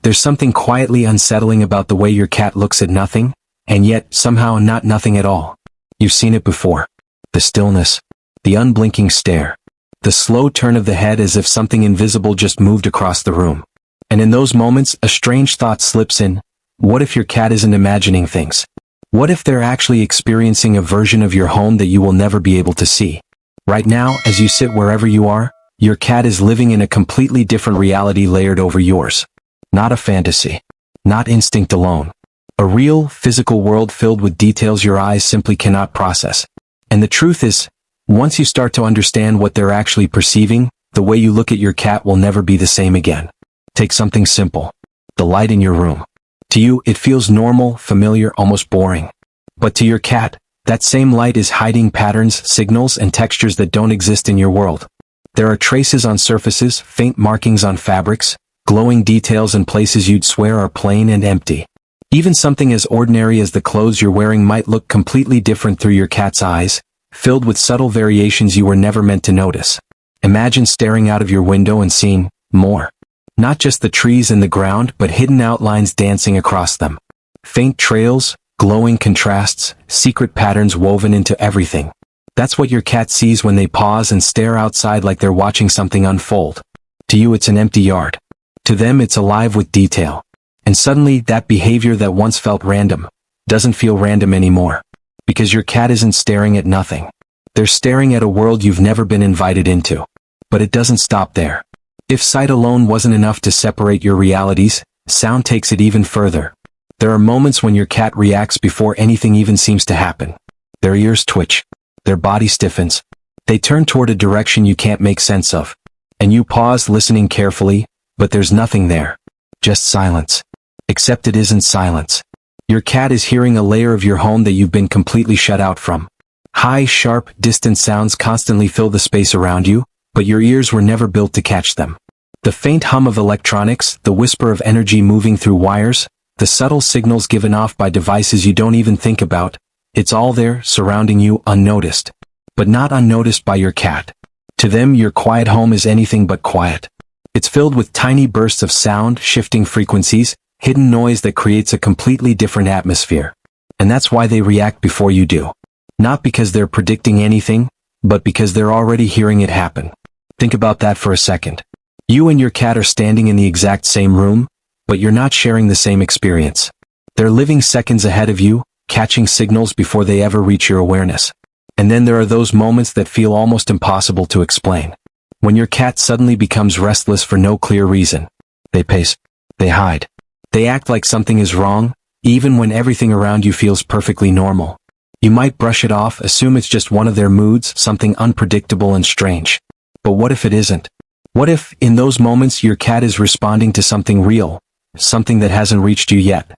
There's something quietly unsettling about the way your cat looks at nothing, and yet, somehow not nothing at all. You've seen it before. The stillness. The unblinking stare. The slow turn of the head as if something invisible just moved across the room. And in those moments, a strange thought slips in. What if your cat isn't imagining things? What if they're actually experiencing a version of your home that you will never be able to see? Right now, as you sit wherever you are, your cat is living in a completely different reality layered over yours. Not a fantasy. Not instinct alone. A real, physical world filled with details your eyes simply cannot process. And the truth is, once you start to understand what they're actually perceiving, the way you look at your cat will never be the same again. Take something simple. The light in your room. To you, it feels normal, familiar, almost boring. But to your cat, that same light is hiding patterns, signals, and textures that don't exist in your world. There are traces on surfaces, faint markings on fabrics, glowing details in places you'd swear are plain and empty. Even something as ordinary as the clothes you're wearing might look completely different through your cat's eyes, filled with subtle variations you were never meant to notice. Imagine staring out of your window and seeing more. Not just the trees and the ground, but hidden outlines dancing across them. Faint trails, glowing contrasts, secret patterns woven into everything. That's what your cat sees when they pause and stare outside like they're watching something unfold. To you, it's an empty yard. To them, it's alive with detail. And suddenly, that behavior that once felt random doesn't feel random anymore. Because your cat isn't staring at nothing. They're staring at a world you've never been invited into. But it doesn't stop there. If sight alone wasn't enough to separate your realities, sound takes it even further. There are moments when your cat reacts before anything even seems to happen. Their ears twitch. Their body stiffens. They turn toward a direction you can't make sense of. And you pause, listening carefully, but there's nothing there. Just silence. Except it isn't silence. Your cat is hearing a layer of your home that you've been completely shut out from. High, sharp, distant sounds constantly fill the space around you, but your ears were never built to catch them. The faint hum of electronics, the whisper of energy moving through wires, the subtle signals given off by devices you don't even think about, it's all there, surrounding you, unnoticed. But not unnoticed by your cat. To them, your quiet home is anything but quiet. It's filled with tiny bursts of sound, shifting frequencies, hidden noise that creates a completely different atmosphere. And that's why they react before you do. Not because they're predicting anything, but because they're already hearing it happen. Think about that for a second. You and your cat are standing in the exact same room, but you're not sharing the same experience. They're living seconds ahead of you, catching signals before they ever reach your awareness. And then there are those moments that feel almost impossible to explain. When your cat suddenly becomes restless for no clear reason. They pace. They hide. They act like something is wrong, even when everything around you feels perfectly normal. You might brush it off, assume it's just one of their moods, something unpredictable and strange. But what if it isn't? What if, in those moments, your cat is responding to something real, something that hasn't reached you yet?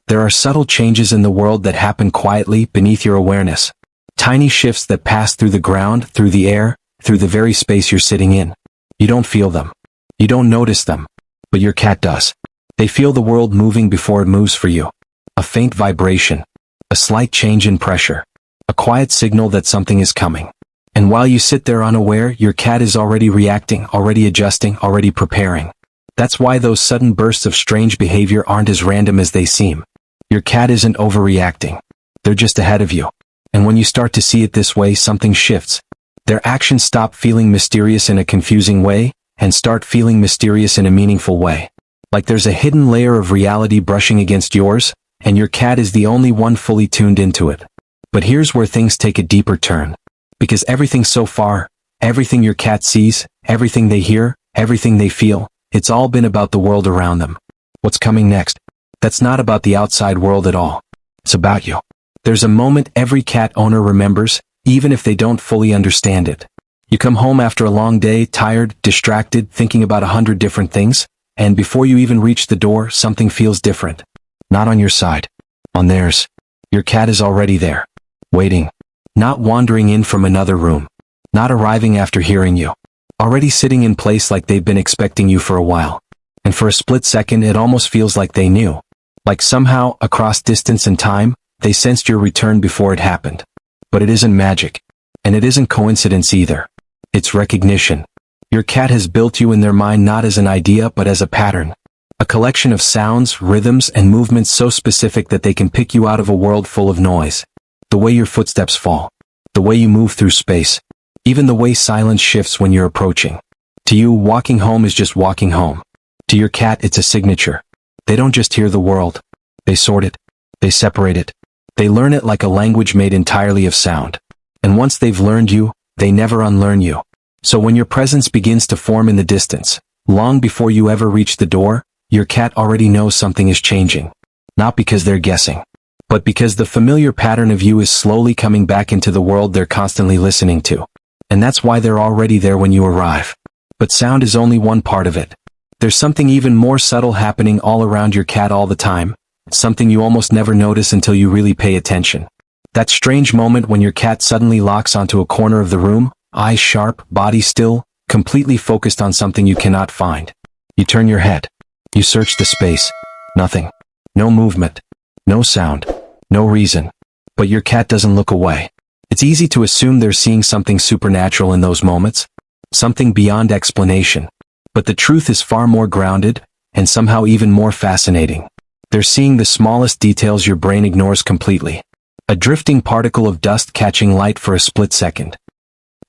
There are subtle changes in the world that happen quietly beneath your awareness. Tiny shifts that pass through the ground, through the air, through the very space you're sitting in. You don't feel them. You don't notice them. But your cat does. They feel the world moving before it moves for you. A faint vibration. A slight change in pressure. A quiet signal that something is coming. And while you sit there unaware, your cat is already reacting, already adjusting, already preparing. That's why those sudden bursts of strange behavior aren't as random as they seem. Your cat isn't overreacting. They're just ahead of you. And when you start to see it this way, something shifts. Their actions stop feeling mysterious in a confusing way, and start feeling mysterious in a meaningful way. Like there's a hidden layer of reality brushing against yours, and your cat is the only one fully tuned into it. But here's where things take a deeper turn. Because everything so far, everything your cat sees, everything they hear, everything they feel, it's all been about the world around them. What's coming next? That's not about the outside world at all. It's about you. There's a moment every cat owner remembers, even if they don't fully understand it. You come home after a long day, tired, distracted, thinking about 100 different things, and before you even reach the door, something feels different. Not on your side. On theirs. Your cat is already there. Waiting. Not wandering in from another room. Not arriving after hearing you. Already sitting in place like they've been expecting you for a while. And for a split second it almost feels like they knew. Like somehow, across distance and time, they sensed your return before it happened. But it isn't magic. And it isn't coincidence either. It's recognition. Your cat has built you in their mind not as an idea but as a pattern. A collection of sounds, rhythms, and movements so specific that they can pick you out of a world full of noise. The way your footsteps fall. The way you move through space. Even the way silence shifts when you're approaching. To you, walking home is just walking home. To your cat, it's a signature. They don't just hear the world. They sort it. They separate it. They learn it like a language made entirely of sound. And once they've learned you, they never unlearn you. So when your presence begins to form in the distance, long before you ever reach the door, your cat already knows something is changing. Not because they're guessing, but because the familiar pattern of you is slowly coming back into the world they're constantly listening to. And that's why they're already there when you arrive. But sound is only one part of it. There's something even more subtle happening all around your cat all the time, something you almost never notice until you really pay attention. That strange moment when your cat suddenly locks onto a corner of the room, eyes sharp, body still, completely focused on something you cannot find. You turn your head. You search the space. Nothing. No movement. No sound. No reason. But your cat doesn't look away. It's easy to assume they're seeing something supernatural in those moments. Something beyond explanation. But the truth is far more grounded, and somehow even more fascinating. They're seeing the smallest details your brain ignores completely. A drifting particle of dust catching light for a split second.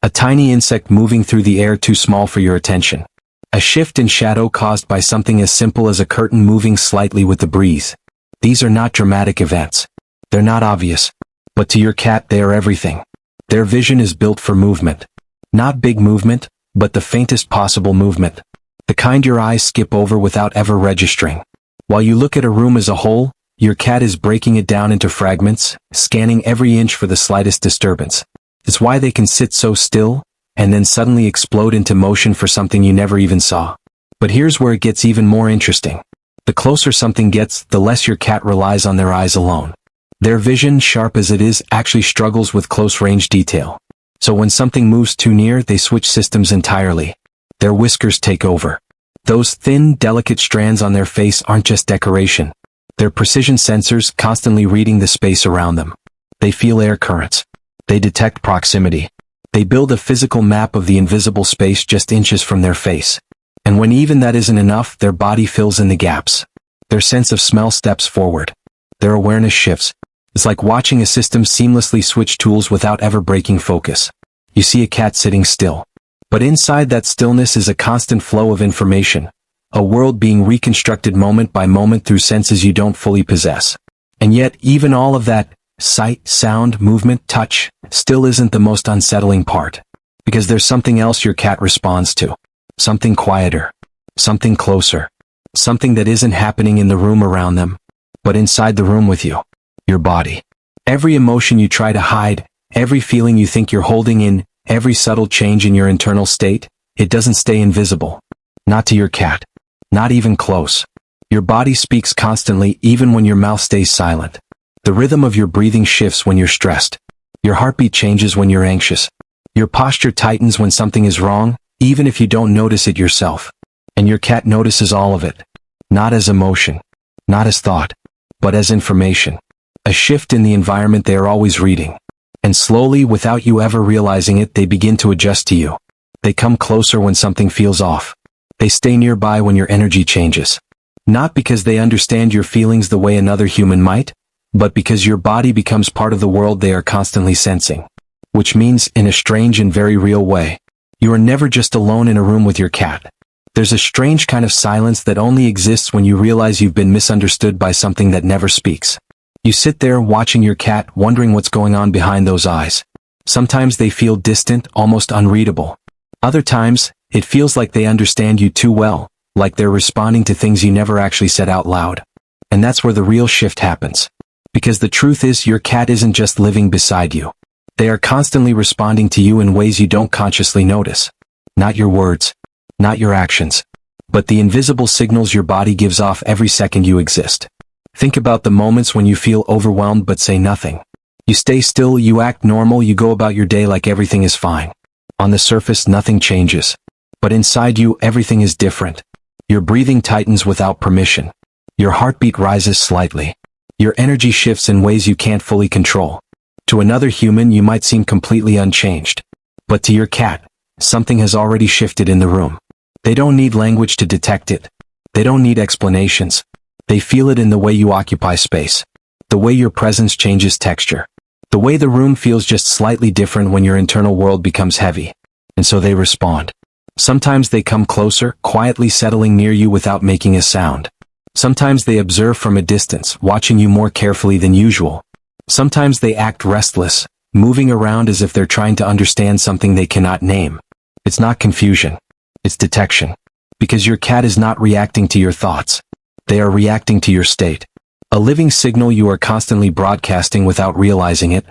A tiny insect moving through the air too small for your attention. A shift in shadow caused by something as simple as a curtain moving slightly with the breeze. These are not dramatic events. They're not obvious. But to your cat they are everything. Their vision is built for movement. Not big movement, but the faintest possible movement. The kind your eyes skip over without ever registering. While you look at a room as a whole, your cat is breaking it down into fragments, scanning every inch for the slightest disturbance. It's why they can sit so still, and then suddenly explode into motion for something you never even saw. But here's where it gets even more interesting. The closer something gets, the less your cat relies on their eyes alone. Their vision, sharp as it is, actually struggles with close-range detail. So when something moves too near, they switch systems entirely. Their whiskers take over. Those thin, delicate strands on their face aren't just decoration. They're precision sensors constantly reading the space around them. They feel air currents. They detect proximity. They build a physical map of the invisible space just inches from their face. And when even that isn't enough, their body fills in the gaps. Their sense of smell steps forward. Their awareness shifts. It's like watching a system seamlessly switch tools without ever breaking focus. You see a cat sitting still. But inside that stillness is a constant flow of information. A world being reconstructed moment by moment through senses you don't fully possess. And yet, even all of that, sight, sound, movement, touch, still isn't the most unsettling part. Because there's something else your cat responds to. Something quieter. Something closer. Something that isn't happening in the room around them, but inside the room with you. Your body. Every emotion you try to hide, every feeling you think you're holding in, every subtle change in your internal state, it doesn't stay invisible. Not to your cat. Not even close. Your body speaks constantly even when your mouth stays silent. The rhythm of your breathing shifts when you're stressed. Your heartbeat changes when you're anxious. Your posture tightens when something is wrong, even if you don't notice it yourself. And your cat notices all of it. Not as emotion. Not as thought. But as information. A shift in the environment they are always reading. And slowly, without you ever realizing it, they begin to adjust to you. They come closer when something feels off. They stay nearby when your energy changes. Not because they understand your feelings the way another human might, but because your body becomes part of the world they are constantly sensing. Which means, in a strange and very real way, you are never just alone in a room with your cat. There's a strange kind of silence that only exists when you realize you've been misunderstood by something that never speaks. You sit there watching your cat, wondering what's going on behind those eyes. Sometimes they feel distant, almost unreadable. Other times, it feels like they understand you too well, like they're responding to things you never actually said out loud. And that's where the real shift happens. Because the truth is, your cat isn't just living beside you. They are constantly responding to you in ways you don't consciously notice. Not your words. Not your actions. But the invisible signals your body gives off every second you exist. Think about the moments when you feel overwhelmed but say nothing. You stay still, you act normal, you go about your day like everything is fine. On the surface, nothing changes. But inside you, everything is different. Your breathing tightens without permission. Your heartbeat rises slightly. Your energy shifts in ways you can't fully control. To another human, you might seem completely unchanged. But to your cat, something has already shifted in the room. They don't need language to detect it. They don't need explanations. They feel it in the way you occupy space. The way your presence changes texture. The way the room feels just slightly different when your internal world becomes heavy. And so they respond. Sometimes they come closer, quietly settling near you without making a sound. Sometimes they observe from a distance, watching you more carefully than usual. Sometimes they act restless, moving around as if they're trying to understand something they cannot name. It's not confusion. It's detection. Because your cat is not reacting to your thoughts. They are reacting to your state. A living signal you are constantly broadcasting without realizing it.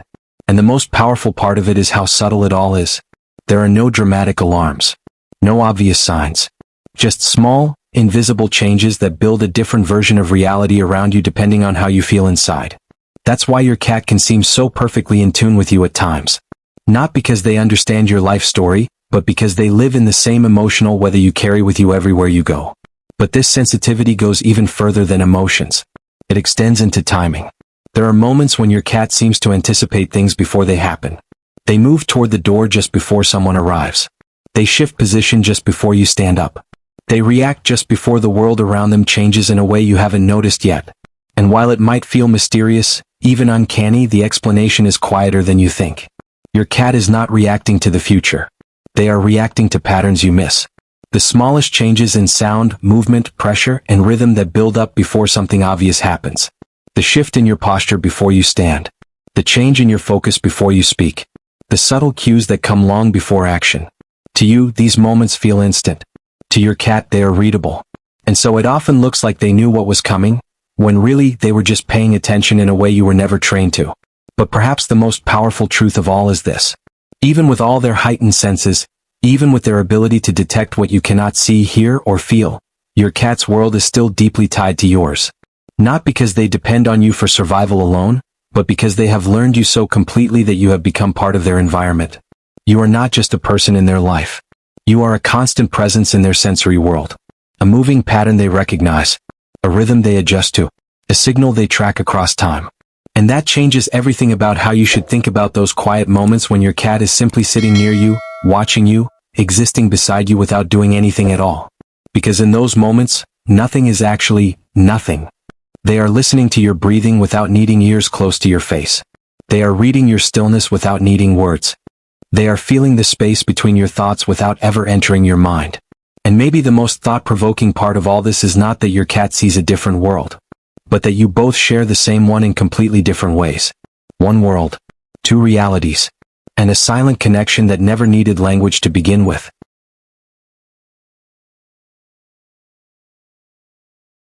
And the most powerful part of it is how subtle it all is. There are no dramatic alarms. No obvious signs. Just small, invisible changes that build a different version of reality around you depending on how you feel inside. That's why your cat can seem so perfectly in tune with you at times. Not because they understand your life story, but because they live in the same emotional weather you carry with you everywhere you go. But this sensitivity goes even further than emotions. It extends into timing. There are moments when your cat seems to anticipate things before they happen. They move toward the door just before someone arrives. They shift position just before you stand up. They react just before the world around them changes in a way you haven't noticed yet. And while it might feel mysterious, even uncanny, the explanation is quieter than you think. Your cat is not reacting to the future. They are reacting to patterns you miss. The smallest changes in sound, movement, pressure, and rhythm that build up before something obvious happens. The shift in your posture before you stand. The change in your focus before you speak. The subtle cues that come long before action. To you, these moments feel instant. To your cat, they are readable. And so it often looks like they knew what was coming, when really they were just paying attention in a way you were never trained to. But perhaps the most powerful truth of all is this. Even with all their heightened senses, even with their ability to detect what you cannot see, hear, or feel, your cat's world is still deeply tied to yours. Not because they depend on you for survival alone, but because they have learned you so completely that you have become part of their environment. You are not just a person in their life. You are a constant presence in their sensory world. A moving pattern they recognize. A rhythm they adjust to. A signal they track across time. And that changes everything about how you should think about those quiet moments when your cat is simply sitting near you, watching you, existing beside you without doing anything at all. Because in those moments, nothing is actually nothing. They are listening to your breathing without needing ears close to your face. They are reading your stillness without needing words. They are feeling the space between your thoughts without ever entering your mind. And maybe the most thought-provoking part of all this is not that your cat sees a different world, but that you both share the same one in completely different ways. One world, two realities, and a silent connection that never needed language to begin with.